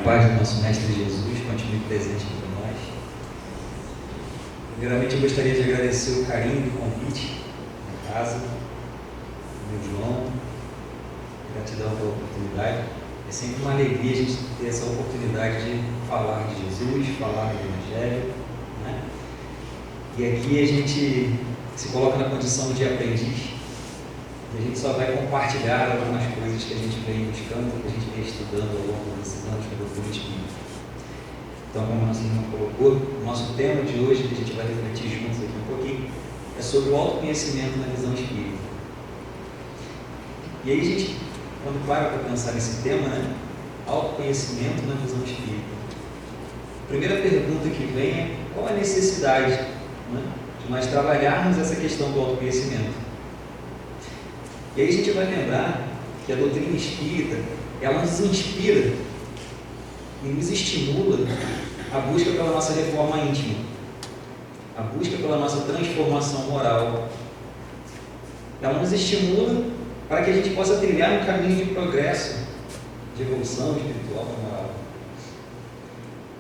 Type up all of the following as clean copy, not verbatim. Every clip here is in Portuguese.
paz do nosso Mestre Jesus continue presente entre nós. Primeiramente, eu gostaria de agradecer o carinho do convite da casa, do meu João, gratidão pela oportunidade. É sempre uma alegria a gente ter essa oportunidade de falar de Jesus, falar do Evangelho, né? E aqui a gente se coloca na condição de aprendiz, e a gente só vai compartilhar algumas coisas que a gente vem buscando, que a gente vem estudando ao longo desses anos da doutrina espírita. Então, como a nossa irmã colocou, o nosso tema de hoje, que a gente vai refletir juntos aqui um pouquinho, é sobre o autoconhecimento na visão espírita. E aí a gente, quando para pensar nesse tema, né? Autoconhecimento na visão espírita. A primeira pergunta que vem é: qual a necessidade, né, de nós trabalharmos essa questão do autoconhecimento? E aí a gente vai lembrar que a doutrina espírita, ela nos inspira e nos estimula a busca pela nossa reforma íntima, a busca pela nossa transformação moral. Ela nos estimula para que a gente possa trilhar um caminho de progresso, de evolução espiritual e moral.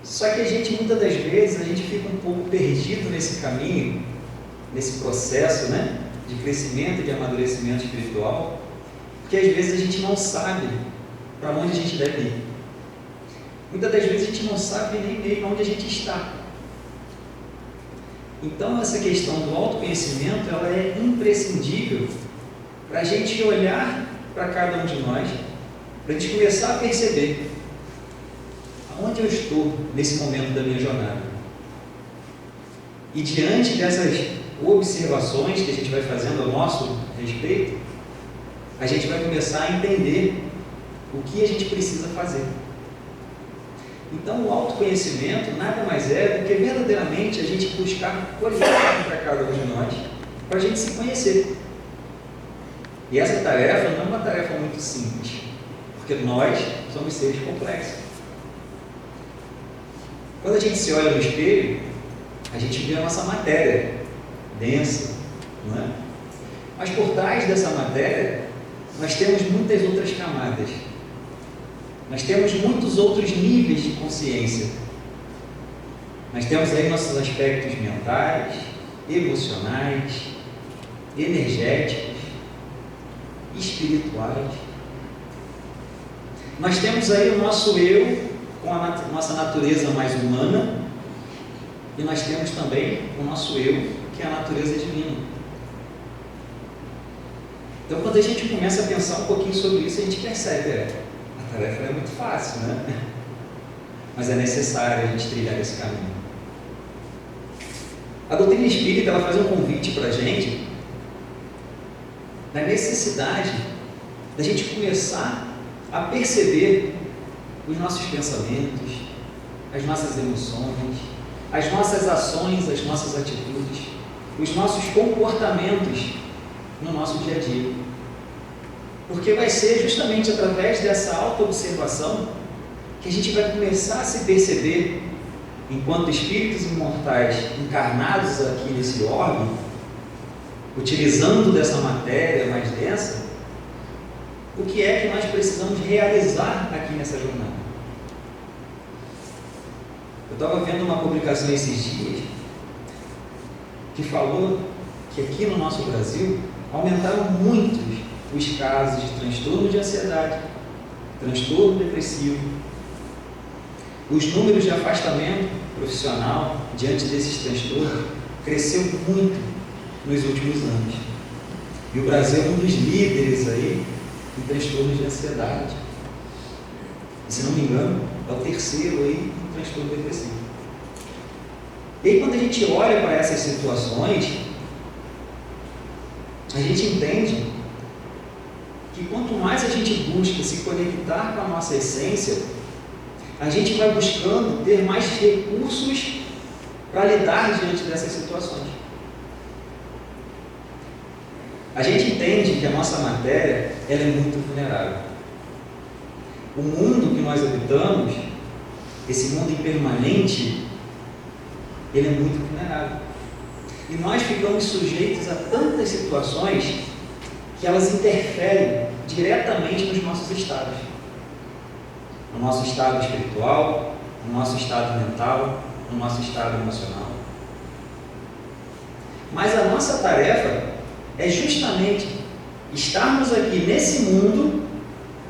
Só que a gente, muitas das vezes, a gente fica um pouco perdido nesse caminho, nesse processo, né, de crescimento e de amadurecimento espiritual, porque às vezes a gente não sabe para onde a gente deve ir. Muitas das vezes a gente não sabe nem mesmo onde a gente está. Então essa questão do autoconhecimento, ela é imprescindível para a gente olhar para cada um de nós, para a gente começar a perceber aonde eu estou nesse momento da minha jornada. E diante dessas observações que a gente vai fazendo a nosso respeito, a gente vai começar a entender o que a gente precisa fazer. Então, o autoconhecimento nada mais é do que verdadeiramente a gente buscar olhar para cada um de nós, para a gente se conhecer. E essa tarefa não é uma tarefa muito simples, porque nós somos seres complexos. Quando a gente se olha no espelho, a gente vê a nossa matéria densa, não é? Mas por trás dessa matéria, nós temos muitas outras camadas. Nós temos muitos outros níveis de consciência. Nós temos aí nossos aspectos mentais, emocionais, energéticos, espirituais. Nós temos aí o nosso eu com a nossa natureza mais humana, e nós temos também o nosso eu, que é a natureza divina. Então, quando a gente começa a pensar um pouquinho sobre isso, a gente percebe, a tarefa não é muito fácil, né? Mas é necessário a gente trilhar esse caminho. A doutrina espírita, ela faz um convite para a gente da necessidade da gente começar a perceber os nossos pensamentos, as nossas emoções, as nossas ações, as nossas atitudes, os nossos comportamentos no nosso dia a dia. Porque vai ser justamente através dessa auto-observação que a gente vai começar a se perceber, enquanto espíritos imortais encarnados aqui nesse órgão, utilizando dessa matéria mais densa, o que é que nós precisamos realizar aqui nessa jornada. Eu estava vendo uma publicação esses dias que falou que aqui no nosso Brasil aumentaram muito os casos de transtorno de ansiedade, transtorno depressivo. Os números de afastamento profissional diante desses transtornos cresceu muito nos últimos anos. E o Brasil é um dos líderes aí em transtornos de ansiedade. E, se não me engano, é o terceiro aí em transtorno depressivo. E aí, quando a gente olha para essas situações, a gente entende que quanto mais a gente busca se conectar com a nossa essência, a gente vai buscando ter mais recursos para lidar diante dessas situações. A gente entende que a nossa matéria, ela é muito vulnerável. O mundo que nós habitamos, esse mundo impermanente, ele é muito vulnerável. E nós ficamos sujeitos a tantas situações que elas interferem diretamente nos nossos estados. no nosso estado espiritual, no nosso estado mental, no nosso estado emocional. Mas a nossa tarefa é justamente estarmos aqui nesse mundo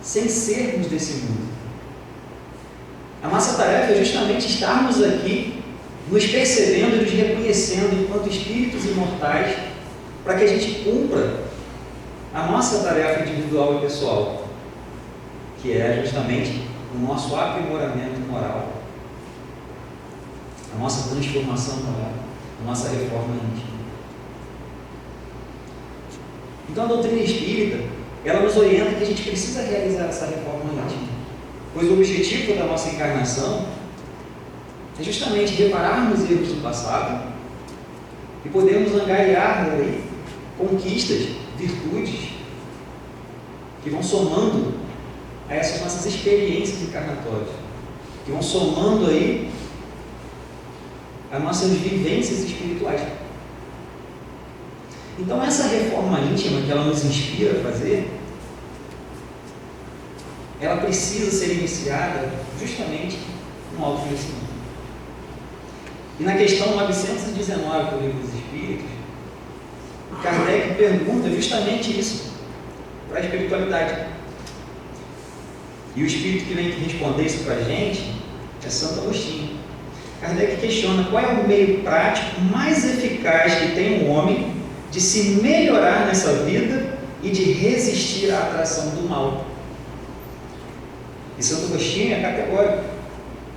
sem sermos desse mundo. A nossa tarefa é justamente estarmos aqui nos percebendo e nos reconhecendo enquanto espíritos imortais, para que a gente cumpra a nossa tarefa individual e pessoal, que é justamente o nosso aprimoramento moral, a nossa transformação moral, a nossa reforma íntima. Então a doutrina espírita, ela nos orienta que a gente precisa realizar essa reforma íntima, pois o objetivo da nossa encarnação é justamente repararmos erros do passado e podermos angariar daí conquistas, virtudes que vão somando a essas nossas experiências encarnatórias, que vão somando aí as nossas vivências espirituais. Então essa reforma íntima que ela nos inspira a fazer, ela precisa ser iniciada justamente no autoconhecimento. E na questão 919 do Livro dos Espíritos, Kardec pergunta justamente isso para a espiritualidade. E o espírito que vem responder isso para a gente é Santo Agostinho. Kardec questiona qual é o meio prático mais eficaz que tem um homem de se melhorar nessa vida e de resistir à atração do mal. E Santo Agostinho é categórico.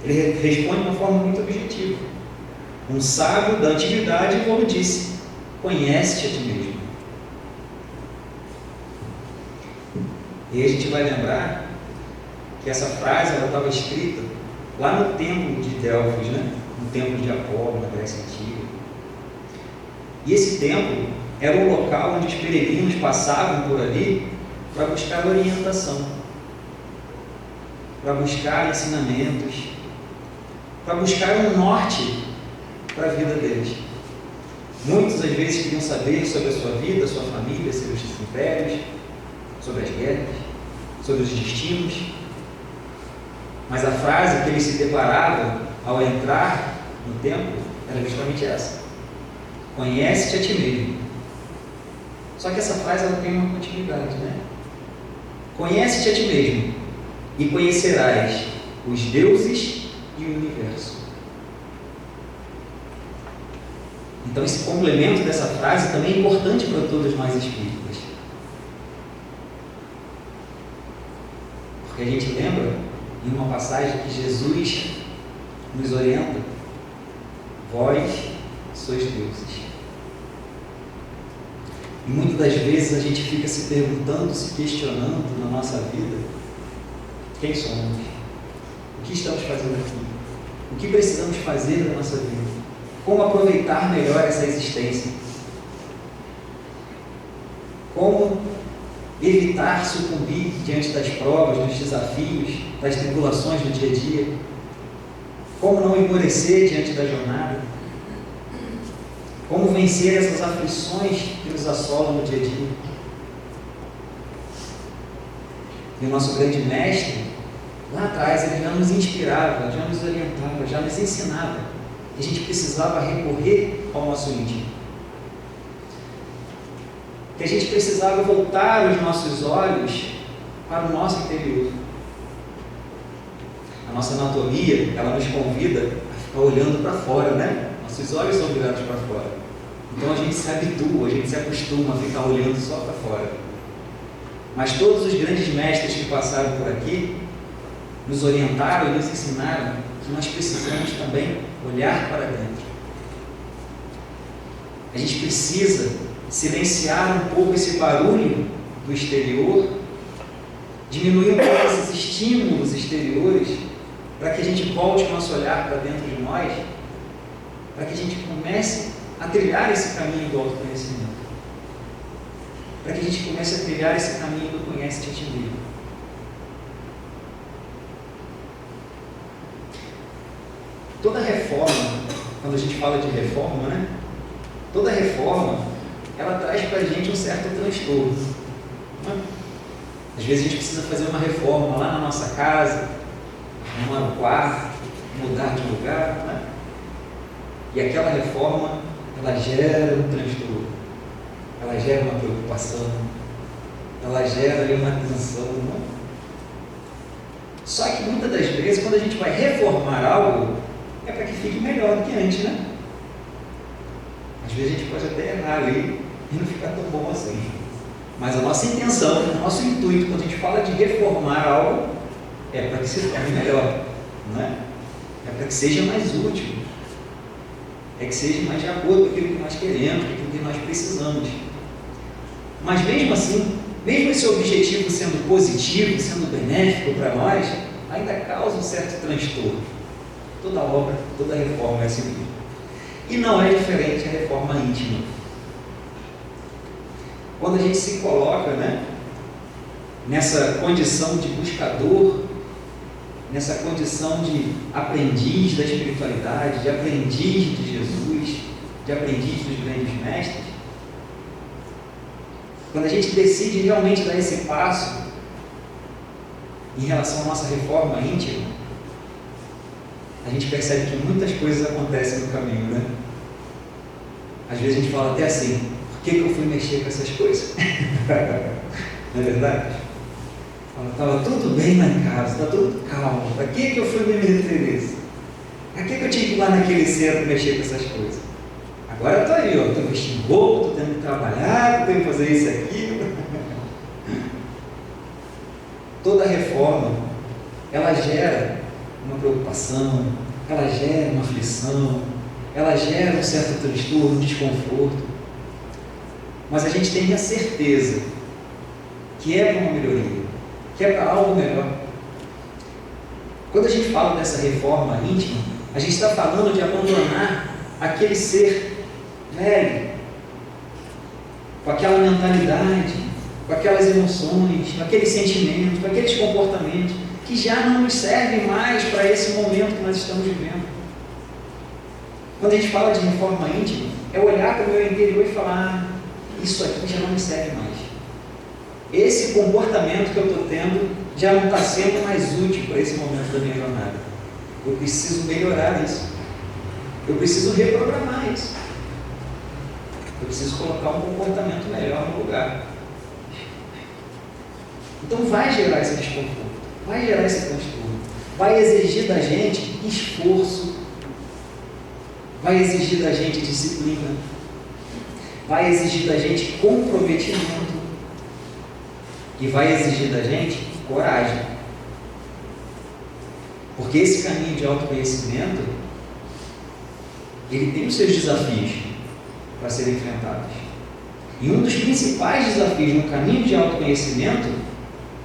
Ele responde de uma forma muito objetiva. Um sábio da antiguidade, como disse, conhece-te a ti mesmo. E aí a gente vai lembrar que essa frase ela estava escrita lá no templo de Delfos, né? No templo de Apolo, na Grécia Antiga. E esse templo era um local onde os peregrinos passavam por ali para buscar orientação, para buscar ensinamentos, para buscar um norte para a vida deles. Muitos às vezes queriam saber sobre a sua vida, sua família, seus impérios, sobre as guerras, sobre os destinos. Mas a frase que eles se deparavam ao entrar no templo era justamente essa: conhece-te a ti mesmo. Só que essa frase ela tem uma continuidade, né? Conhece-te a ti mesmo e conhecerás os deuses e o universo. Então esse complemento dessa frase também é importante para todos nós espíritas. Porque a gente lembra em uma passagem que Jesus nos orienta: vós sois deuses. E muitas das vezes a gente fica se perguntando, se questionando na nossa vida: quem somos? O que estamos fazendo aqui? O que precisamos fazer na nossa vida? Como aproveitar melhor essa existência? Como evitar sucumbir diante das provas, dos desafios, das tribulações do dia a dia? Como não esmorecer diante da jornada? Como vencer essas aflições que nos assolam no dia a dia? E o nosso grande mestre, lá atrás, ele já nos inspirava, já nos orientava, já nos ensinava que a gente precisava recorrer ao nosso íntimo. Que a gente precisava voltar os nossos olhos para o nosso interior. A nossa anatomia, ela nos convida a ficar olhando para fora, né? Nossos olhos são virados para fora. Então a gente se habitua, a gente se acostuma a ficar olhando só para fora. Mas todos os grandes mestres que passaram por aqui nos orientaram e nos ensinaram que nós precisamos também olhar para dentro. A gente precisa silenciar um pouco esse barulho do exterior, diminuir um pouco esses estímulos exteriores, para que a gente volte o nosso olhar para dentro de nós, para que a gente comece a trilhar esse caminho do autoconhecimento, para que a gente comece a trilhar esse caminho do conhece-te a ti mesmo. Toda reforma, quando a gente fala de reforma, né? Toda reforma, ela traz para a gente um certo transtorno. Né? Às vezes a gente precisa fazer uma reforma lá na nossa casa, arrumar o quarto, mudar de lugar, né? E aquela reforma, ela gera um transtorno, ela gera uma preocupação, ela gera ali uma tensão, né? Só que muitas das vezes, quando a gente vai reformar algo, é para que fique melhor do que antes, né? Às vezes a gente pode até errar ali e não ficar tão bom assim. Mas a nossa intenção, o nosso intuito, quando a gente fala de reformar algo, é para que se torne melhor, não é? É para que seja mais útil, é que seja mais de acordo com aquilo que nós queremos, com aquilo que nós precisamos. Mas mesmo assim, mesmo esse objetivo sendo positivo, sendo benéfico para nós, ainda causa um certo transtorno. Toda obra, toda reforma é assim mesmo. E não é diferente a reforma íntima. Quando a gente se coloca, né, nessa condição de buscador, nessa condição de aprendiz da espiritualidade, de aprendiz de Jesus, de aprendiz dos grandes mestres, quando a gente decide realmente dar esse passo em relação à nossa reforma íntima, a gente percebe que muitas coisas acontecem no caminho, né? Às vezes a gente fala até assim, por que eu fui mexer com essas coisas? Não é verdade? Estava tudo bem lá em casa, está tudo calmo, para que eu fui me meter nisso? Para que eu tinha que ir lá naquele centro mexer com essas coisas? Agora eu estou aí, estou vestindo roupa, estou tendo que trabalhar, estou tendo que fazer isso aqui. Toda reforma, ela gera uma preocupação, ela gera uma aflição, ela gera um certo transtorno, um desconforto. Mas a gente tem a certeza que é para uma melhoria, que é para algo melhor. Quando a gente fala dessa reforma íntima, a gente está falando de abandonar aquele ser velho, com aquela mentalidade, com aquelas emoções, com aqueles sentimentos, com aqueles comportamentos que já não nos servem mais para esse momento que nós estamos vivendo. Quando a gente fala de reforma íntima, é olhar para o meu interior e falar, isso aqui já não me serve mais. Esse comportamento que eu estou tendo já não está sendo mais útil para esse momento da minha jornada. Eu preciso melhorar isso. Eu preciso reprogramar isso. Eu preciso colocar um comportamento melhor no lugar. Então vai gerar esse desconforto, vai gerar esse transtorno, vai exigir da gente esforço, vai exigir da gente disciplina, vai exigir da gente comprometimento e vai exigir da gente coragem. Porque esse caminho de autoconhecimento, ele tem os seus desafios para serem enfrentados. E um dos principais desafios no caminho de autoconhecimento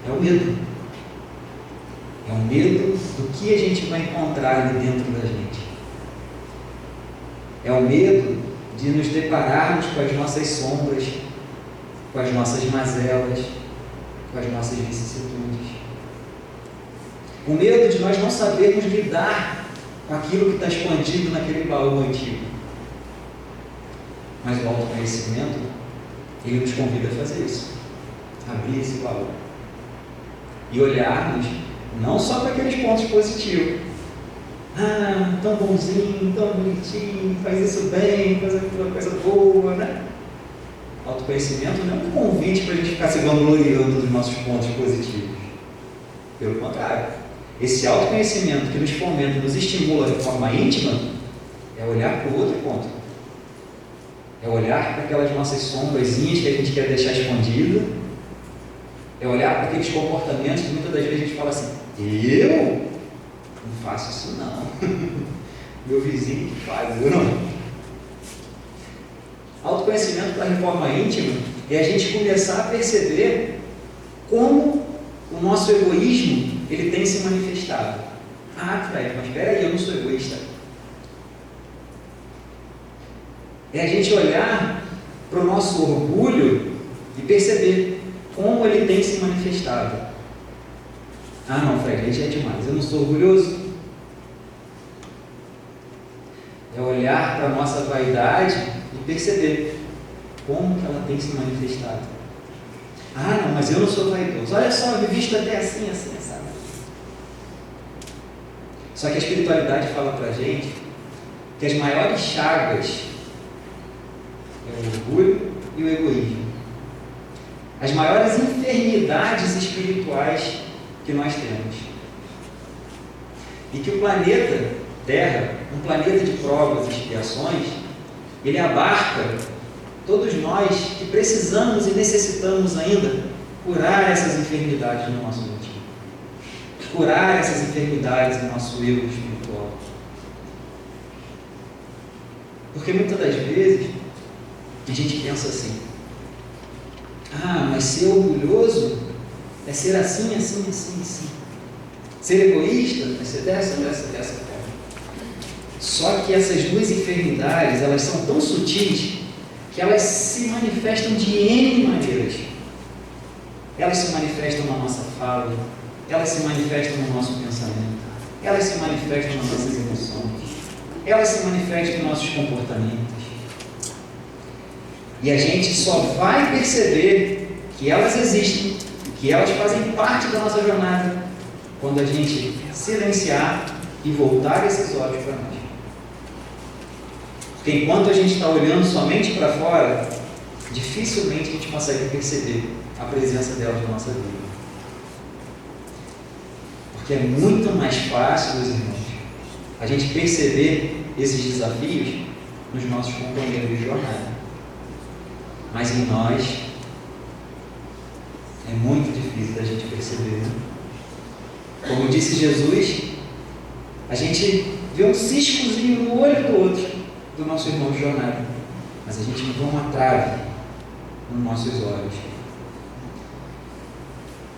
é o medo. É o medo do que a gente vai encontrar ali dentro da gente. É o medo de nos depararmos com as nossas sombras, com as nossas mazelas, com as nossas vicissitudes. O medo de nós não sabermos lidar com aquilo que está escondido naquele baú antigo. Mas o autoconhecimento, ele nos convida a fazer isso. Abrir esse baú. E olharmos não só para aqueles pontos positivos. Ah, tão bonzinho, tão bonitinho, faz isso bem, faz aquela coisa boa, né? Autoconhecimento não é um convite para a gente ficar se vangloriando dos nossos pontos positivos. Pelo contrário, esse autoconhecimento que nos fomenta e nos estimula de forma íntima é olhar para o outro ponto. É olhar para aquelas nossas sombrazinhas que a gente quer deixar escondida. É olhar para aqueles comportamentos que muitas das vezes a gente fala assim, eu não faço isso não. Meu vizinho que faz, eu não. Autoconhecimento para a reforma íntima é a gente começar a perceber como o nosso egoísmo ele tem se manifestado. Ah, Fred, mas espera aí, eu não sou egoísta. É a gente olhar para o nosso orgulho e perceber como ele tem se manifestado. Ah não, Fred, aí já é demais, eu não sou orgulhoso. É olhar para a nossa vaidade e perceber como que ela tem se manifestado. Ah não, mas eu não sou vaidoso. Olha só, eu me visto até assim, sabe? Só que a espiritualidade fala para a gente que as maiores chagas é o orgulho e o egoísmo. As maiores enfermidades espirituais que nós temos. E que o planeta Terra, um planeta de provas e expiações, ele abarca todos nós que precisamos e necessitamos ainda curar essas enfermidades no nosso íntimo. Curar essas enfermidades no nosso eu espiritual. Porque muitas das vezes a gente pensa assim: mas ser orgulhoso é ser assim, assim, assim, assim. Ser egoísta é ser dessa forma. Só que essas duas enfermidades, elas são tão sutis que elas se manifestam de N maneiras. Elas se manifestam na nossa fala, elas se manifestam no nosso pensamento, elas se manifestam nas nossas emoções, elas se manifestam nos nossos comportamentos. E a gente só vai perceber que elas existem, que elas fazem parte da nossa jornada, quando a gente silenciar e voltar esses olhos para nós. Porque enquanto a gente está olhando somente para fora, dificilmente a gente consegue perceber a presença delas na nossa vida. Porque é muito mais fácil, meus irmãos, a gente perceber esses desafios nos nossos companheiros de jornada. Mas em nós é muito difícil da gente perceber. Como disse Jesus, a gente vê um ciscozinho no olho do outro, do nosso irmão de jornada, mas a gente vê uma trave nos nossos olhos.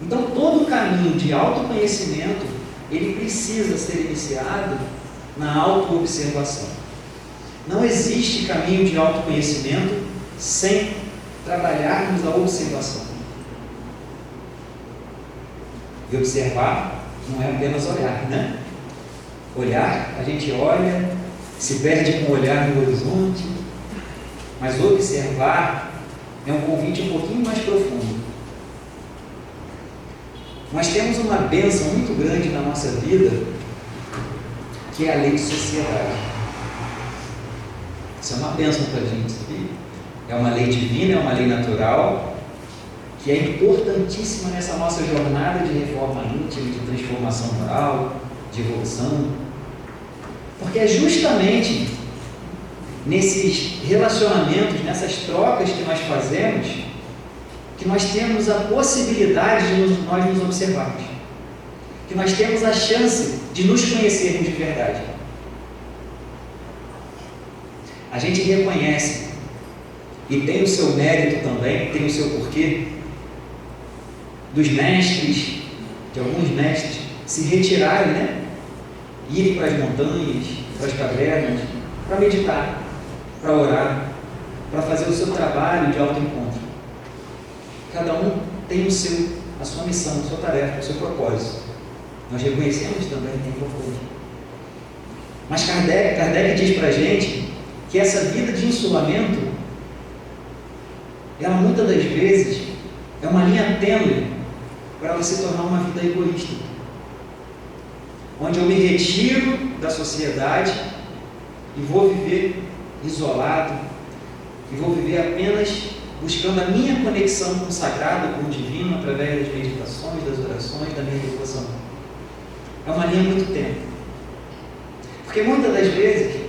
Então todo o caminho de autoconhecimento, ele precisa ser iniciado na autoobservação. Não existe caminho de autoconhecimento sem trabalharmos a observação. E observar não é apenas olhar, né? Olhar, a gente olha, se perde com o olhar no horizonte, mas observar é um convite um pouquinho mais profundo. Nós temos uma bênção muito grande na nossa vida, que é a lei de sociedade. Isso é uma bênção para a gente, sabia? É uma lei divina, é uma lei natural, que é importantíssima nessa nossa jornada de reforma íntima, de transformação moral, de evolução. Porque é justamente nesses relacionamentos, nessas trocas que nós fazemos, que nós temos a possibilidade de nós nos observarmos, que nós temos a chance de nos conhecermos de verdade. A gente reconhece, e tem o seu mérito também, tem o seu porquê, dos mestres, de alguns mestres, se retirarem, né? Irem para as montanhas, para as cavernas, para meditar, para orar, para fazer o seu trabalho de autoencontro. Cada um tem a sua missão, a sua tarefa, o seu propósito. Nós reconhecemos também que tem propósito. Mas Kardec diz para a gente que essa vida de isolamento, ela muitas das vezes é uma linha tênue para ela se tornar uma vida egoísta, onde eu me retiro da sociedade e vou viver isolado, e vou viver apenas buscando a minha conexão com o sagrado, com o divino, através das meditações, das orações, da minha devoção. É uma linha muito tênue. Porque muitas das vezes,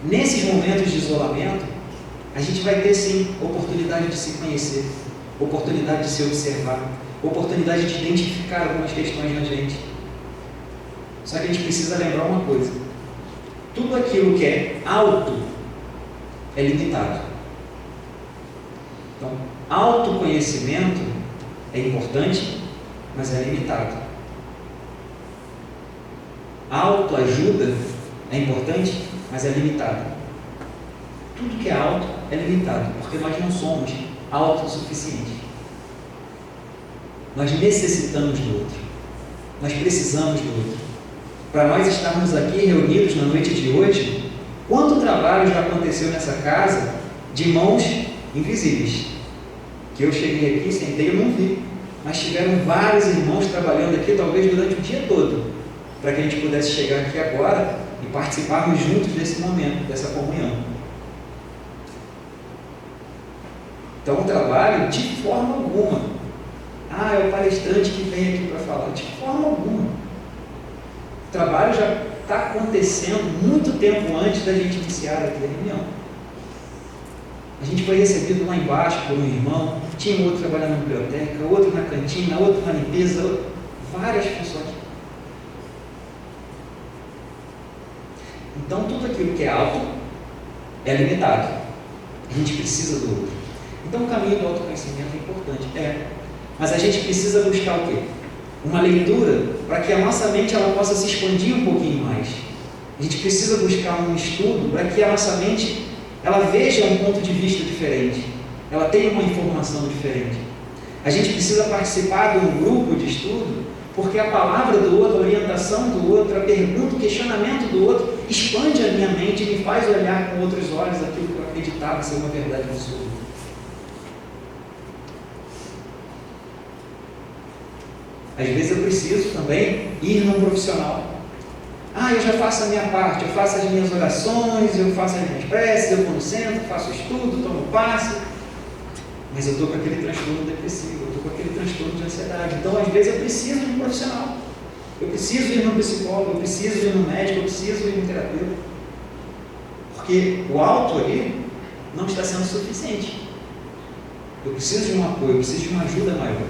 nesses momentos de isolamento, a gente vai ter sim oportunidade de se conhecer, oportunidade de se observar, oportunidade de identificar algumas questões na gente. Só que a gente precisa lembrar uma coisa: tudo aquilo que é alto é limitado. Então, autoconhecimento é importante, mas é limitado. Autoajuda é importante, mas é limitado. Tudo que é alto é limitado, porque nós não somos autossuficientes. Nós necessitamos do outro. Nós precisamos do outro. Para nós estarmos aqui reunidos na noite de hoje, quanto trabalho já aconteceu nessa casa de mãos invisíveis? Que eu cheguei aqui, sentei e não vi. mas tiveram vários irmãos trabalhando aqui, talvez durante o dia todo, para que a gente pudesse chegar aqui agora e participarmos juntos desse momento, dessa comunhão. Então, o trabalho, de forma alguma, é o palestrante que vem aqui para falar, de forma alguma. O trabalho já está acontecendo muito tempo antes da gente iniciar aqui a reunião. A gente foi recebido lá embaixo por um irmão, tinha outro trabalhando na biblioteca, outro na cantina, outro na limpeza, várias funções. Então, tudo aquilo que é alto é limitado. A gente precisa do outro. Então, o caminho do autoconhecimento é importante. Mas a gente precisa buscar o quê? Uma leitura para que a nossa mente ela possa se expandir um pouquinho mais. A gente precisa buscar um estudo para que a nossa mente ela veja um ponto de vista diferente. Ela tenha uma informação diferente. A gente precisa participar de um grupo de estudo porque a palavra do outro, a orientação do outro, a pergunta, o questionamento do outro expande a minha mente e me faz olhar com outros olhos aquilo que eu acreditava ser uma verdade absoluta. Às vezes eu preciso também ir num profissional. Eu já faço a minha parte, eu faço as minhas orações, eu faço as minhas preces, eu vou no centro, faço estudo, tomo passe, mas eu estou com aquele transtorno depressivo, eu estou com aquele transtorno de ansiedade. Então, às vezes, eu preciso de um profissional. Eu preciso ir no psicólogo, eu preciso ir no médico, eu preciso ir no terapeuta. Porque o alto ali não está sendo suficiente. Eu preciso de um apoio, eu preciso de uma ajuda maior.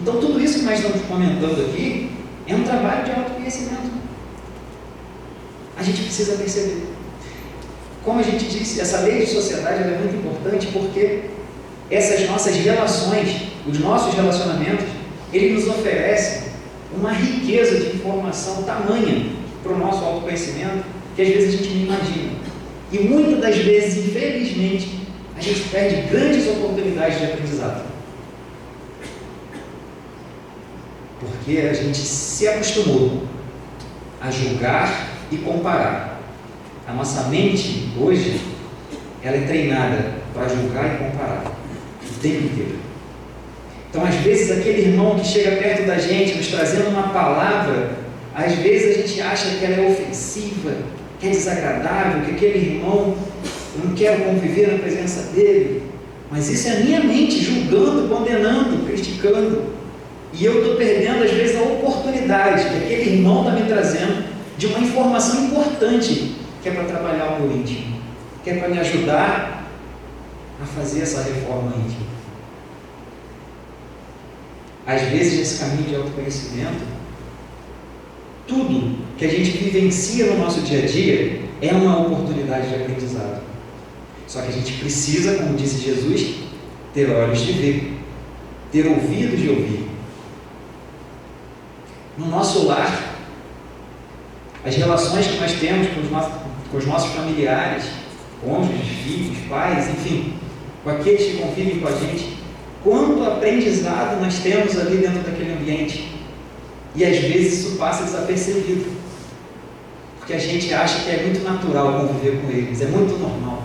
Então, tudo isso que nós estamos comentando aqui é um trabalho de autoconhecimento. A gente precisa perceber. Como a gente disse, essa lei de sociedade é muito importante porque essas nossas relações, os nossos relacionamentos, ele nos oferece uma riqueza de informação tamanha para o nosso autoconhecimento que às vezes a gente não imagina. E muitas das vezes, infelizmente, a gente perde grandes oportunidades de aprendizado. Porque a gente se acostumou a julgar e comparar. A nossa mente, hoje, ela é treinada para julgar e comparar o tempo inteiro. Então, às vezes, aquele irmão que chega perto da gente, nos trazendo uma palavra, às vezes a gente acha que ela é ofensiva, que é desagradável, que aquele irmão, eu não quero conviver na presença dele. Mas isso é a minha mente julgando, condenando, criticando. E eu estou perdendo, às vezes, a oportunidade que aquele irmão está me trazendo de uma informação importante, que é para trabalhar o meu íntimo, que é para me ajudar a fazer essa reforma íntima. Às vezes, nesse caminho de autoconhecimento, tudo que a gente vivencia no nosso dia a dia é uma oportunidade de aprendizado. Só que a gente precisa, como disse Jesus, ter olhos de ver, ter ouvidos de ouvir. No nosso lar, as relações que nós temos com os nossos familiares, cônjuges, filhos, pais, enfim, com aqueles que convivem com a gente, quanto aprendizado nós temos ali dentro daquele ambiente. E às vezes isso passa desapercebido, porque a gente acha que é muito natural conviver com eles, é muito normal.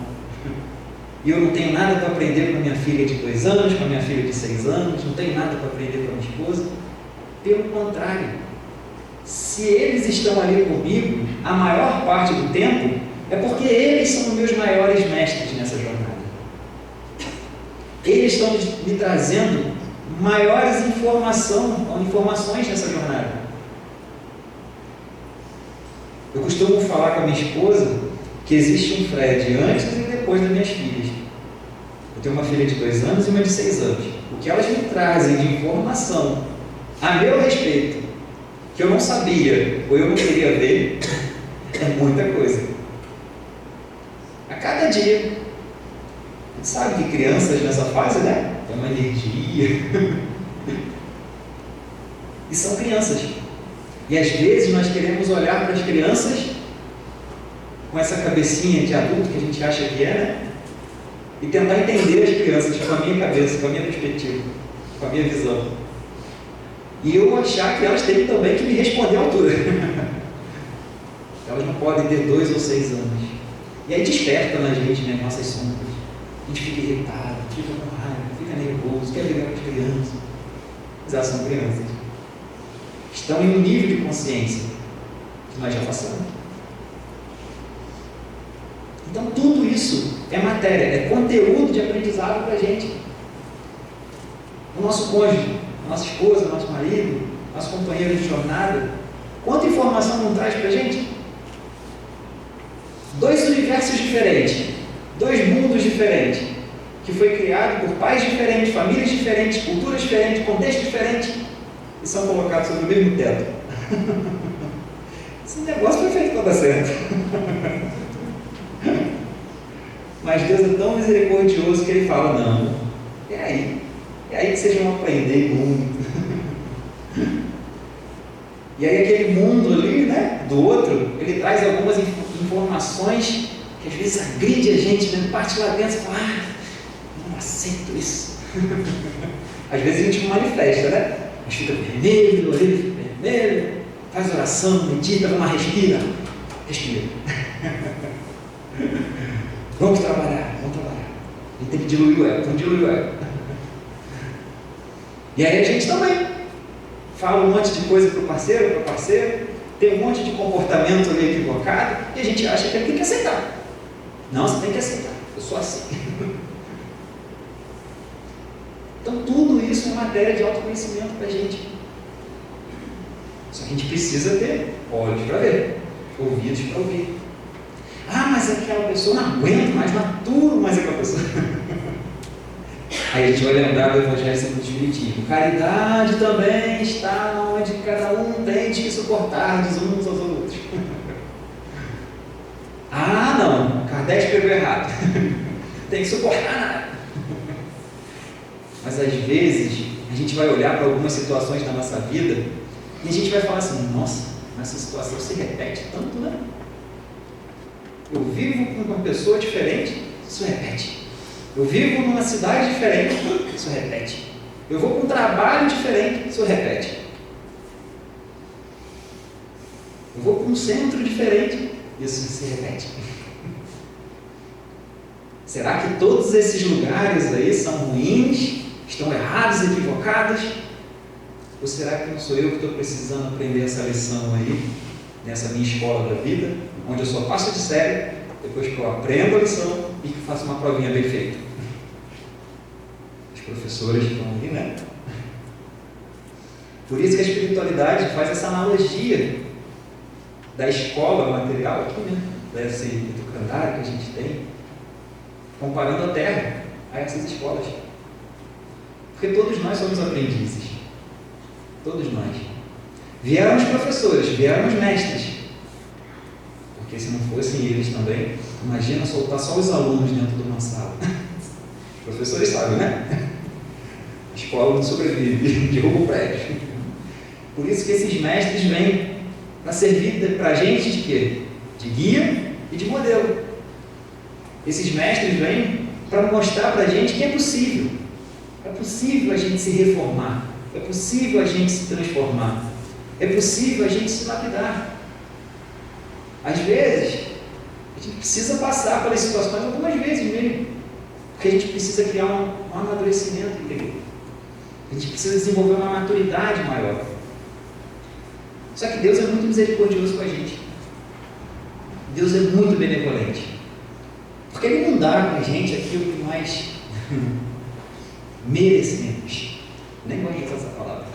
E eu não tenho nada para aprender com a minha filha de 2 anos, com a minha filha de 6 anos, não tenho nada para aprender com a minha esposa. Pelo contrário, se eles estão ali comigo, a maior parte do tempo, é porque eles são os meus maiores mestres nessa jornada. Eles estão me trazendo maiores informações nessa jornada. Eu costumo falar com a minha esposa que existe um Fred antes e depois das minhas filhas. Eu tenho uma filha de 2 anos e uma de 6 anos. O que elas me trazem de informação a meu respeito, que eu não sabia ou eu não queria ver, é muita coisa. A cada dia. A gente sabe que crianças nessa fase, né? Tem uma energia. E são crianças. E às vezes nós queremos olhar para as crianças com essa cabecinha de adulto que a gente acha que é, né? E tentar entender as crianças com a minha cabeça, com a minha perspectiva, com a minha visão. E eu achar que elas têm também que me responder à altura. Elas não podem ter 2 ou 6 anos. E aí desperta na gente, né, nossas sombras. A gente fica irritado, fica com raiva, fica nervoso, quer brigar com as crianças. Mas elas são crianças. Estão em um nível de consciência que nós já passamos. Então tudo isso é matéria, é conteúdo de aprendizado para a gente. O nosso cônjuge, a nossa esposa, o nosso marido, nosso companheiro de jornada, quanta informação não traz para a gente? 2 universos diferentes, 2 mundos diferentes, que foi criado por pais diferentes, famílias diferentes, culturas diferentes, contextos diferentes, e são colocados sobre o mesmo teto. Esse negócio foi feito para dar certo. Mas Deus é tão misericordioso que Ele fala, não, é aí que vocês vão aprender muito. E aí aquele mundo ali, né, do outro, ele traz algumas informações que às vezes agride a gente, né, parte lá dentro e fala, não aceito isso. Às vezes a gente manifesta, né? A gente fica vermelho, a orelha fica vermelha, faz oração, medita, vamos lá, respira. Vamos trabalhar. A gente tem que diluir o ego, vamos diluir o ego. E aí a gente também fala um monte de coisa para o parceiro, tem um monte de comportamento ali equivocado, e a gente acha que ele tem que aceitar. Não, você tem que aceitar, eu sou assim. Então tudo isso é matéria de autoconhecimento para a gente. Só que a gente precisa ter olhos para ver, ouvidos para ouvir. Ah, mas aquela pessoa não aguento mais, não aturo mais aquela pessoa. Aí a gente vai lembrar do Evangelho segundo o Espiritismo. Caridade também está onde cada um tem que suportar uns aos outros. Ah, não, Kardec pegou errado. Tem que suportar nada. Mas às vezes a gente vai olhar para algumas situações da nossa vida e a gente vai falar assim, nossa, essa situação se repete tanto, né? Eu vivo com uma pessoa diferente, isso repete. Eu vivo numa cidade diferente, isso repete. Eu vou com um trabalho diferente, isso repete. Eu vou para um centro diferente, isso se repete. Será que todos esses lugares aí são ruins, estão errados, equivocados? Ou será que não sou eu que estou precisando aprender essa lição aí, nessa minha escola da vida, onde eu só passo de série, depois que eu aprendo a lição e que faço uma provinha bem feita? Os professores estão ali, né? Por isso que a espiritualidade faz essa analogia da escola material aqui, né? Desse educandário que a gente tem, comparando a Terra a essas escolas. Porque todos nós somos aprendizes. Todos nós. Vieram os professores, vieram os mestres. Porque se não fossem eles também, imagina soltar só os alunos dentro de uma sala. Os professores sabem, né? A escola não sobrevive, derruba o prédio. Por isso que esses mestres vêm para servir para a gente de quê? De guia e de modelo. Esses mestres vêm para mostrar para a gente que é possível. É possível a gente se reformar. É possível a gente se transformar. É possível a gente se lapidar. Às vezes, a gente precisa passar pelas situações, algumas vezes mesmo, porque a gente precisa criar um amadurecimento interior. A gente precisa desenvolver uma maturidade maior. Só que Deus é muito misericordioso com a gente. Deus é muito benevolente. Porque Ele não dá para a gente aquilo que nós merecemos. Nem gosto de usar essa palavra.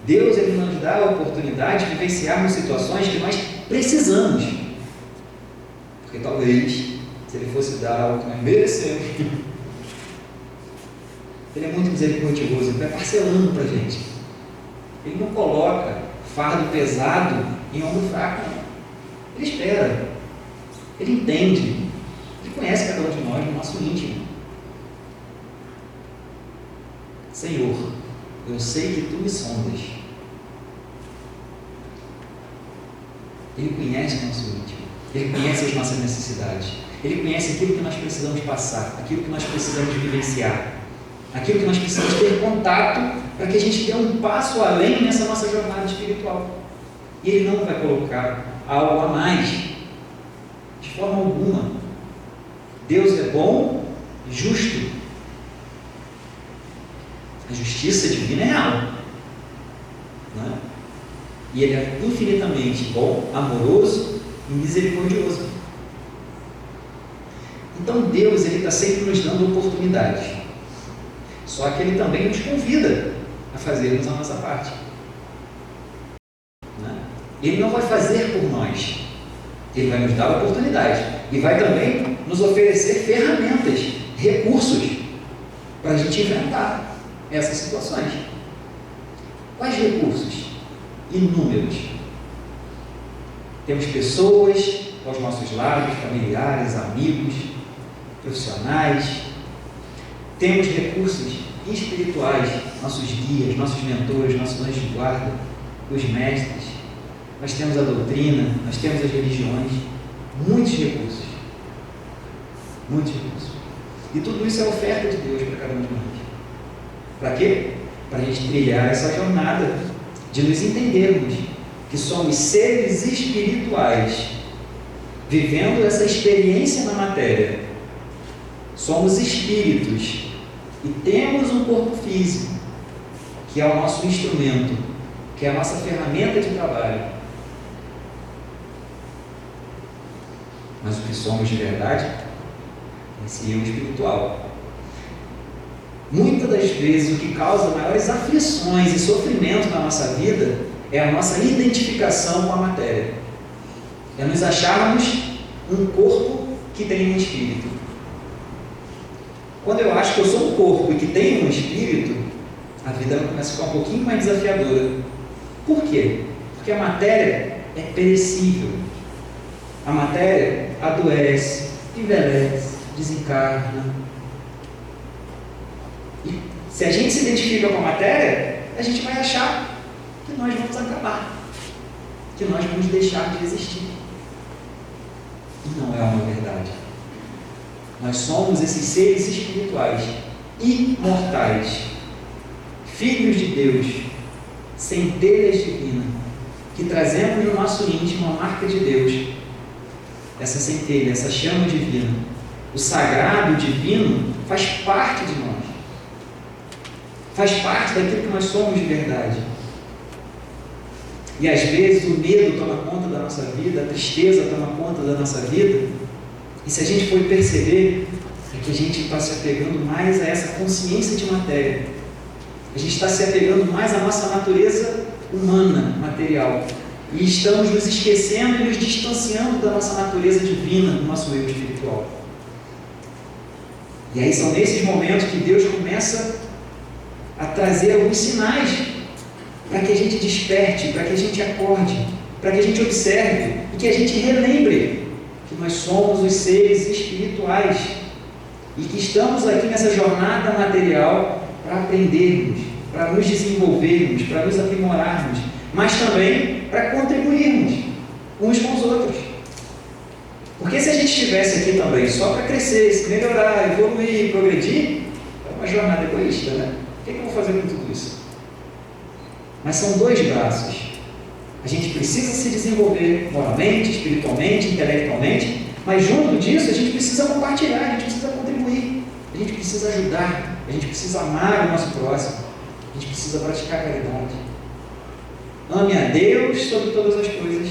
Deus, Ele nos dá a oportunidade de vivenciarmos situações que nós precisamos. Porque talvez, se Ele fosse dar algo que nós merecemos, Ele é muito misericordioso, Ele vai parcelando para a gente. Ele não coloca fardo pesado em ombro fraco. Ele espera. Ele entende. Ele conhece cada um de nós no nosso íntimo. Senhor, eu sei que Tu me sondas. Ele conhece o nosso íntimo. Ele conhece as nossas necessidades. Ele conhece aquilo que nós precisamos passar, aquilo que nós precisamos vivenciar, aquilo que nós precisamos ter contato para que a gente dê um passo além nessa nossa jornada espiritual. E Ele não vai colocar algo a mais, de forma alguma. Deus é bom e justo. A justiça divina é real, não é? E Ele é infinitamente bom, amoroso e misericordioso. Então Deus está sempre nos dando oportunidades. Só que Ele também nos convida a fazermos a nossa parte. Não é? Ele não vai fazer por nós. Ele vai nos dar oportunidades. E vai também nos oferecer ferramentas, recursos, para a gente enfrentar essas situações. Quais recursos? Inúmeros. Temos pessoas aos nossos lados, familiares, amigos, profissionais. Temos recursos espirituais, nossos guias, nossos mentores, nossos anjos de guarda, os mestres. Nós temos a doutrina, nós temos as religiões. Muitos recursos. Muitos recursos. E tudo isso é oferta de Deus para cada um de nós. Para quê? Para a gente trilhar essa jornada de nos entendermos que somos seres espirituais, vivendo essa experiência na matéria. Somos espíritos e temos um corpo físico, que é o nosso instrumento, que é a nossa ferramenta de trabalho. Mas o que somos de verdade é esse eu espiritual. Muitas das vezes o que causa maiores aflições e sofrimento na nossa vida é a nossa identificação com a matéria. É nos acharmos um corpo que tem um espírito. Quando eu acho que eu sou um corpo e que tenho um espírito, a vida começa a ficar um pouquinho mais desafiadora. Por quê? Porque a matéria é perecível. A matéria adoece, envelhece, desencarna. E se a gente se identifica com a matéria, a gente vai achar que nós vamos acabar, que nós vamos deixar de existir. E não é uma verdade. Nós somos esses seres espirituais, imortais, filhos de Deus, centelhas divinas, que trazemos no nosso íntimo a marca de Deus. Essa centelha, essa chama divina, o sagrado divino faz parte de nós. Faz parte daquilo que nós somos de verdade. E às vezes o medo toma conta da nossa vida, a tristeza toma conta da nossa vida. E se a gente for perceber, é que a gente está se apegando mais a essa consciência de matéria. A gente está se apegando mais à nossa natureza humana, material. E estamos nos esquecendo e nos distanciando da nossa natureza divina, do nosso eu espiritual. E aí são nesses momentos que Deus começa a trazer alguns sinais para que a gente desperte, para que a gente acorde, para que a gente observe e que a gente relembre que nós somos os seres espirituais e que estamos aqui nessa jornada material para aprendermos, para nos desenvolvermos, para nos aprimorarmos, mas também para contribuirmos uns com os outros. Porque se a gente estivesse aqui também só para crescer, se melhorar, evoluir, progredir, é uma jornada egoísta, né? O que eu vou fazer com tudo isso? Mas são dois braços. A gente precisa se desenvolver moralmente, espiritualmente, intelectualmente, mas junto disso a gente precisa compartilhar, a gente precisa contribuir, a gente precisa ajudar, a gente precisa amar o nosso próximo, a gente precisa praticar a caridade. Ame a Deus sobre todas as coisas,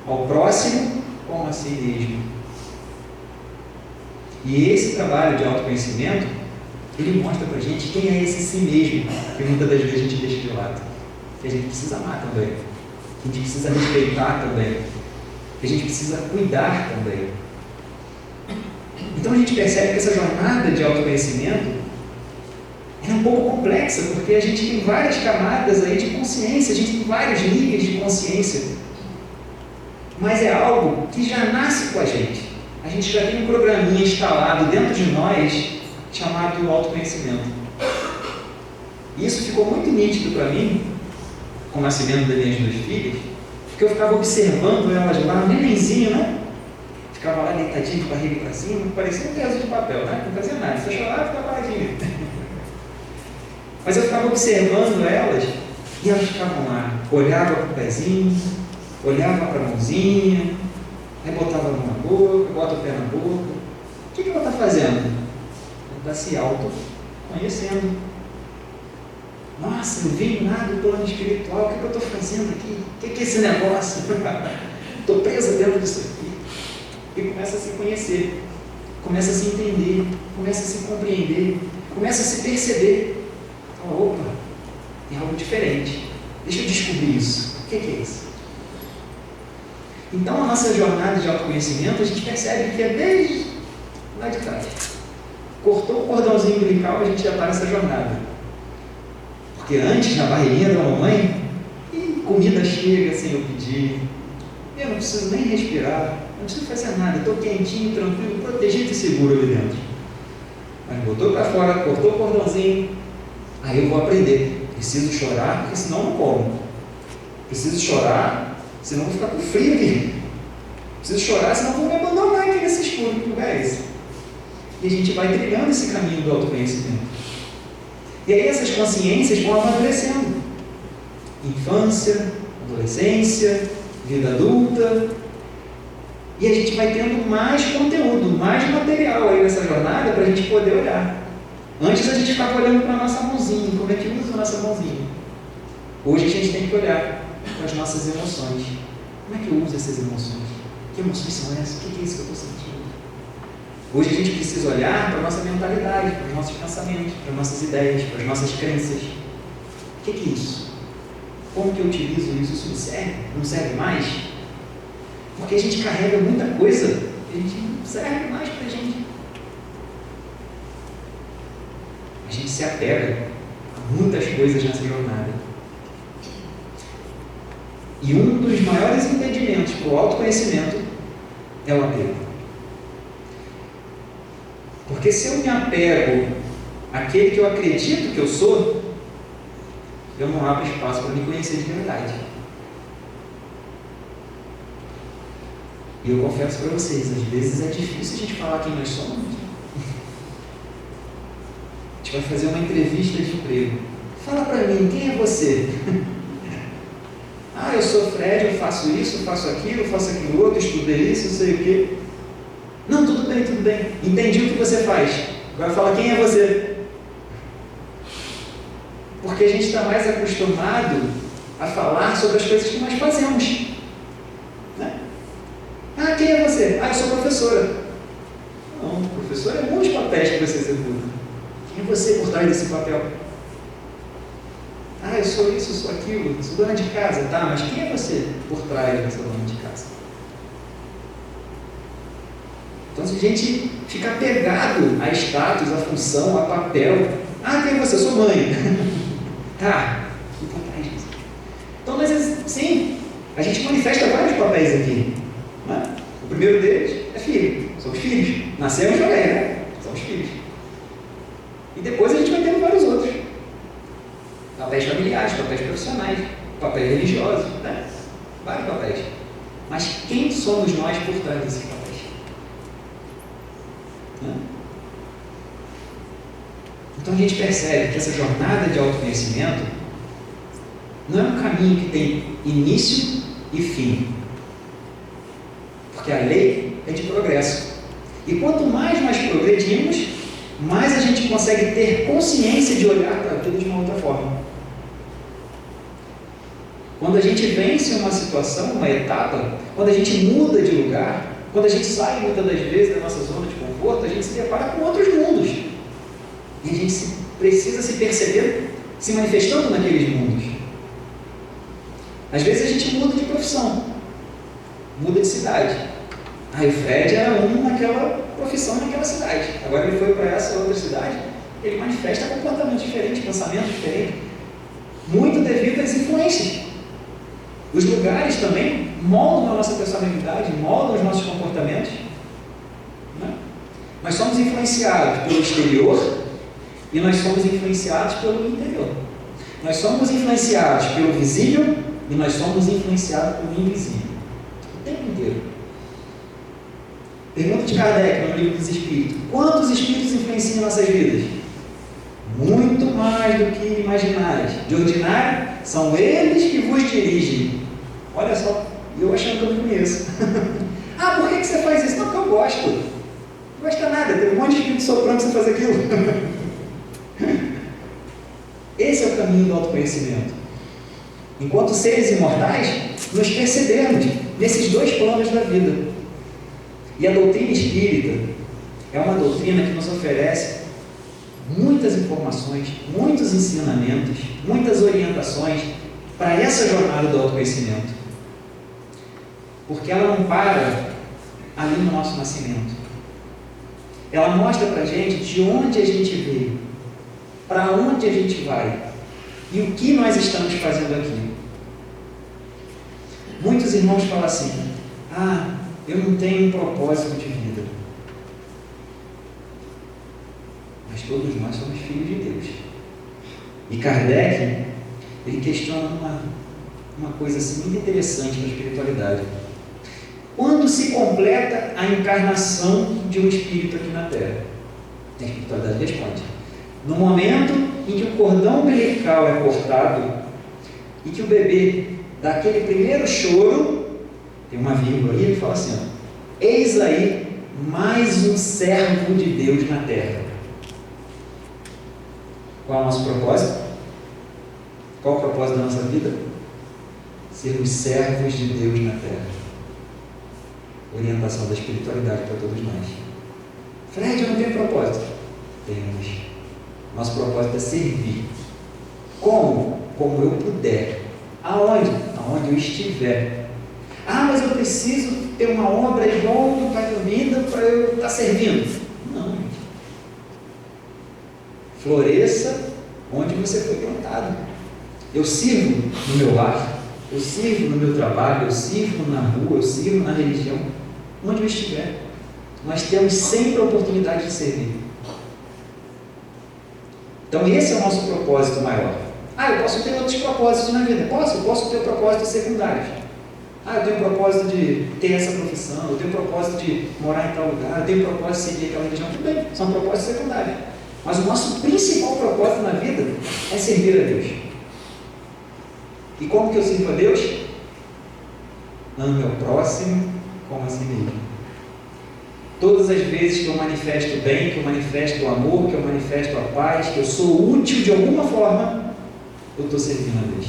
ao próximo como a si mesmo. E esse trabalho de autoconhecimento, ele mostra para a gente quem é esse si mesmo, que muitas das vezes a gente deixa de lado. Que a gente precisa amar também, que a gente precisa respeitar também, que a gente precisa cuidar também. Então a gente percebe que essa jornada de autoconhecimento é um pouco complexa, porque a gente tem várias camadas aí de consciência, a gente tem vários níveis de consciência, mas é algo que já nasce com a gente. A gente já tem um programinha instalado dentro de nós chamado autoconhecimento. E isso ficou muito nítido para mim com o nascimento das minhas duas filhas, porque eu ficava observando elas lá, nenenzinho, né? Ficava lá deitadinho, de barriga para cima, parecia um pedaço de papel, né? Não fazia nada, só chorava e ficava paradinho. Mas eu ficava observando elas e elas ficavam lá, olhava para o pezinho, olhava para a mãozinha, aí botava a mão na boca, bota o pé na boca. O que ela está se autoconhecendo. Nossa, eu vim lá do plano espiritual, o que eu estou fazendo aqui? O que é esse negócio? Estou presa dentro disso aqui. E começa a se conhecer, começa a se entender, começa a se compreender, começa a se perceber. Opa, tem algo diferente. Deixa eu descobrir isso. O que é isso? Então, a nossa jornada de autoconhecimento, a gente percebe que é desde lá de trás. Cortou o cordãozinho umbilical, a gente já está nessa jornada. Porque antes, na barriguinha da mamãe, comida chega sem eu pedir, eu não preciso nem respirar, não preciso fazer nada, estou quentinho, tranquilo, protegido e seguro ali dentro. Mas botou para fora, cortou o cordãozinho, aí eu vou aprender. Preciso chorar, porque senão eu não como. Preciso chorar, senão eu vou ficar com frio aqui. Preciso chorar, senão eu vou me abandonar aqui nesse escuro. Que lugar é esse? E a gente vai trilhando esse caminho do autoconhecimento. E aí essas consciências vão amadurecendo. Infância, adolescência, vida adulta. E a gente vai tendo mais conteúdo, mais material aí nessa jornada para a gente poder olhar. Antes a gente ficava olhando para a nossa mãozinha, como é que usa a nossa mãozinha. Hoje a gente tem que olhar para as nossas emoções. Como é que eu uso essas emoções? Que emoções são essas? O que é isso que eu estou sentindo? Hoje a gente precisa olhar para a nossa mentalidade, para os nossos pensamentos, para as nossas ideias, para as nossas crenças. O que é isso? Como que eu utilizo isso? Isso me serve? Não serve mais? Porque a gente carrega muita coisa que a gente não serve mais para a gente. A gente se apega a muitas coisas nessa jornada. E um dos maiores impedimentos para o autoconhecimento é o apego. Porque se eu me apego àquele que eu acredito que eu sou, eu não abro espaço para me conhecer de verdade. E eu confesso para vocês, às vezes é difícil a gente falar quem nós somos. A gente vai fazer uma entrevista de emprego. Fala para mim, quem é você? Ah, eu sou Fred, eu faço isso, faço aquilo outro, estudei isso, sei o quê. Não, tudo bem, entendi o que você faz. Agora fala quem é você. Porque a gente está mais acostumado a falar sobre as coisas que nós fazemos. Né? Ah, quem é você? Ah, eu sou professora. Não, professora é um monte de papéis que você executa. Quem é você por trás desse papel? Ah, eu sou isso, eu sou aquilo, sou dona de casa. Tá, mas quem é você por trás dessa dona de casa? Então, se a gente fica apegado a status, a função, a papel. Ah, quem é você? Eu sou mãe. Tá, e por trás disso? Então, sim, a gente manifesta vários papéis aqui. Né? O primeiro deles é filho. Somos filhos. Nascemos também, né? Somos filhos. E depois a gente vai tendo vários outros. Papéis familiares, papéis profissionais, papéis religiosos, né? Vários papéis. Mas quem somos nós por trás desses papéis? Né? Então a gente percebe que essa jornada de autoconhecimento não é um caminho que tem início e fim. Porque a lei é de progresso. E quanto mais nós progredimos, mais a gente consegue ter consciência de olhar para tudo de uma outra forma. Quando a gente vence uma situação, uma etapa, quando a gente muda de lugar, quando a gente sai muitas das vezes da nossa zona de conforto, a gente se depara com outros mundos. E a gente precisa se perceber se manifestando naqueles mundos. Às vezes a gente muda de profissão, muda de cidade. Aí o Fred era naquela profissão, naquela cidade. Agora ele foi para essa outra cidade, ele manifesta comportamento diferente, pensamento diferente, muito devido às influências. Os lugares também moldam a nossa personalidade, moldam os nossos comportamentos. Né? Nós somos influenciados pelo exterior e nós somos influenciados pelo interior. Nós somos influenciados pelo visível e nós somos influenciados pelo invisível. O tempo inteiro. Pergunta de Kardec no Livro dos Espíritos: quantos espíritos influenciam nossas vidas? Muito mais do que imaginários. De ordinário, são eles que vos dirigem. Olha só, eu achando que eu não conheço. Ah, por que você faz isso? Não, porque eu gosto. Não custa nada, tem um monte de espírito soprando para você fazer aquilo. Esse é o caminho do autoconhecimento. Enquanto seres imortais, nos percebemos nesses dois planos da vida. E a doutrina espírita é uma doutrina que nos oferece muitas informações, muitos ensinamentos, muitas orientações para essa jornada do autoconhecimento. Porque ela não para ali no nosso nascimento. Ela mostra para a gente de onde a gente veio, para onde a gente vai e o que nós estamos fazendo aqui. Muitos irmãos falam assim: eu não tenho um propósito de vida. Mas todos nós somos filhos de Deus. E Kardec, ele questiona uma coisa assim muito interessante na espiritualidade. Quando se completa a encarnação de um espírito aqui na Terra? A espiritualidade responde: no momento em que o cordão umbilical é cortado e que o bebê dá aquele primeiro choro, tem uma vírgula aí, ele fala assim: eis aí mais um servo de Deus na Terra. Qual é o nosso propósito? Qual é o propósito da nossa vida? Sermos servos de Deus na Terra. Orientação da espiritualidade para todos nós. Fred, eu não tenho propósito. Temos. Nosso propósito é servir. Como? Como eu puder. Aonde? Aonde eu estiver. Mas eu preciso ter uma obra igual do Pai da Vida para eu estar servindo. Não, gente. Floresça onde você foi plantado. Eu sirvo no meu lar, eu sirvo no meu trabalho, eu sirvo na rua, eu sirvo na religião, onde eu estiver. Nós temos sempre a oportunidade de servir. Então esse é o nosso propósito maior. Eu posso ter outros propósitos na vida. Eu posso ter propósitos secundários. Eu tenho propósito de ter essa profissão, eu tenho propósito de morar em tal lugar, eu tenho propósito de seguir aquela religião. Tudo bem, são propósitos secundários. Mas o nosso principal propósito na vida é servir a Deus. E como que eu sirvo a Deus? Ame ao próximo como a si mesmo. Todas as vezes que eu manifesto o bem, que eu manifesto o amor, que eu manifesto a paz, que eu sou útil de alguma forma, eu estou servindo a Deus.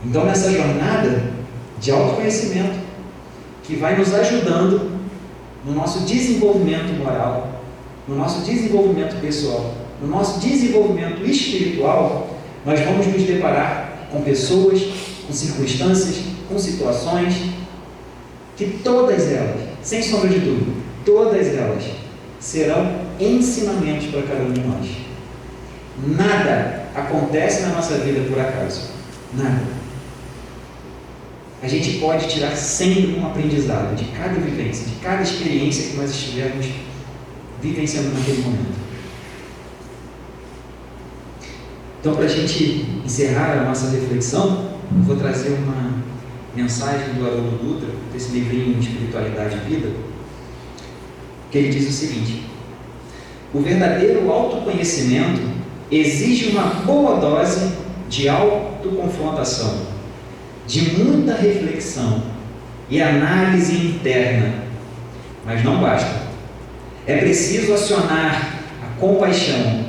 Então, nessa jornada de autoconhecimento, que vai nos ajudando no nosso desenvolvimento moral, no nosso desenvolvimento pessoal, no nosso desenvolvimento espiritual, nós vamos nos deparar com pessoas, com circunstâncias, com situações, que todas elas, sem sombra de dúvida, todas elas serão ensinamentos para cada um de nós. Nada acontece na nossa vida por acaso. Nada. A gente pode tirar sempre um aprendizado de cada vivência, de cada experiência que nós estivermos vivenciando naquele momento. Então, para a gente encerrar a nossa reflexão, eu vou trazer uma mensagem do Haroldo Dutra, desse livrinho Espiritualidade e Vida, que ele diz o seguinte: o verdadeiro autoconhecimento exige uma boa dose de autoconfrontação, de muita reflexão e análise interna, mas não basta. É preciso acionar a compaixão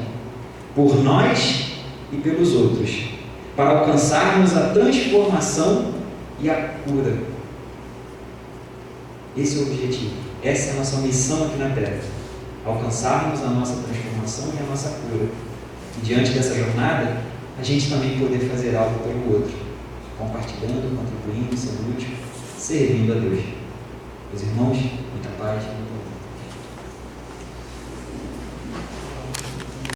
por nós e pelos outros, para alcançarmos a transformação e a cura. Esse é o objetivo, essa é a nossa missão aqui na Terra, alcançarmos a nossa transformação e a nossa cura. E diante dessa jornada, a gente também poder fazer algo pelo outro, compartilhando, contribuindo, sendo útil, servindo a Deus. Meus irmãos, muita paz, muita